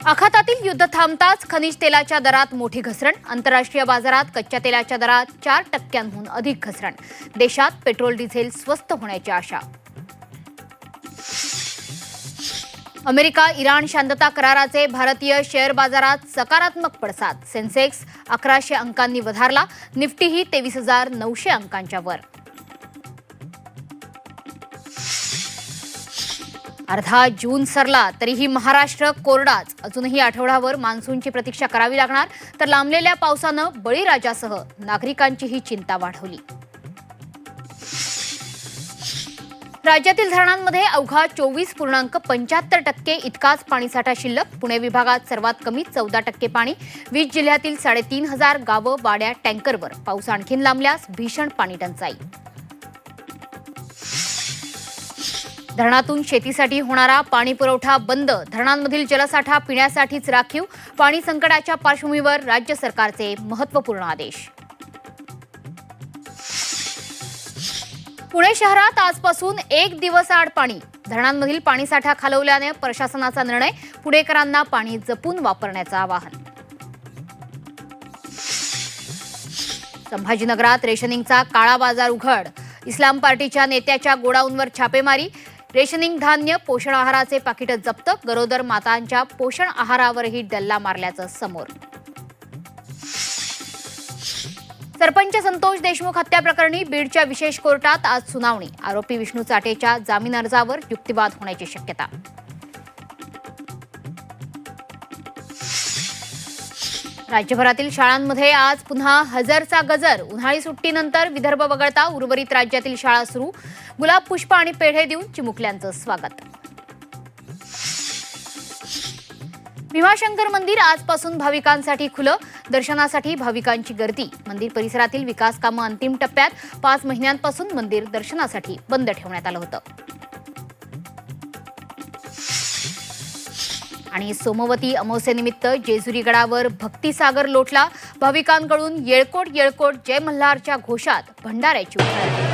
आखातातील युद्ध थांबताच खनिज तेलाच्या दरात मोठी घसरण. आंतरराष्ट्रीय बाजारात कच्च्या तेलाच्या दरात 4% अधिक घसरण. देशात पेट्रोल डिझेल स्वस्त होण्याची आशा. अमेरिका इराण शांतता कराराचे भारतीय शेअर बाजारात सकारात्मक पडसाद. सेन्सेक्स 1100 अंकांनी वधारला. निफ्टीही 23,900 अंकांच्या वर. अर्धा जून सरला तरीही महाराष्ट्र कोरडाच. अजूनही आठवडाभर मान्सूनची प्रतीक्षा करावी लागणार. तर लांबलेल्या पावसानं बळीराजासह नागरिकांचीही चिंता वाढवली. राज्यातील धरणांमध्ये अवघा 24.75% इतकाच पाणीसाठा शिल्लक. पुणे विभागात सर्वात कमी 14% पाणी. 20 जिल्ह्यातील 3,500 गावं वाड्या टँकरवर. पाऊस आणखीन लांबल्यास भीषण पाणी टंचाई. धरणातून शेतीसाठी होणारा पाणी पुरवठा बंद. धरणांमधील जलसाठा पिण्यासाठीच राखीव. पाणी संकटाच्या पार्श्वभूमीवर राज्य सरकारचे महत्त्वपूर्ण आदेश. पुणे शहरात आजपासून 1 दिवस आड पाणी. धरणांमधील पाणीसाठा खालवल्याने प्रशासनाचा निर्णय. पुणेकरांना पाणी जपून वापरण्याचं आवाहन. संभाजीनगरात रेशनिंगचा काळा बाजार उघड. इस्लाम पार्टीच्या नेत्याच्या गोडाऊनवर छापेमारी. रेशनिंग धान्य पोषण आहाराचे पाकिट जप्त. गरोदर मातांच्या पोषण आहारावरही डल्ला मारल्याचं समोर. सरपंच संतोष देशमुख हत्या प्रकरणी बीडच्या विशेष कोर्टात आज सुनावणी. आरोपी विष्णू चाटेच्या जामीन अर्जावर युक्तिवाद होण्याची शक्यता. राज्यभरातील शाळांमध्ये आज पुन्हा हजरचा गजर. उन्हाळी सुट्टीनंतर विदर्भ वगळता उर्वरित राज्यातील शाळा सुरू. गुलाब, पुष्प आणि पेढे देऊन चिमुकल्यांचं स्वागत. भीमाशंकर मंदिर आजपासून भाविकांसाठी खुलं. दर्शनासाठी भाविकांची गर्दी. मंदिर परिसरातील विकास कामं अंतिम टप्प्यात. 5 महिन्यांपासून मंदिर दर्शनासाठी बंद ठेवण्यात आलं होतं. आणि सोमवती अमावस्येनिमित्त जेजुरी गडावर भक्तिसागर लोटला. भाविकांकडून येळकोट येळकोट जय मल्हारच्या घोषात भंडाऱ्याची उधळण.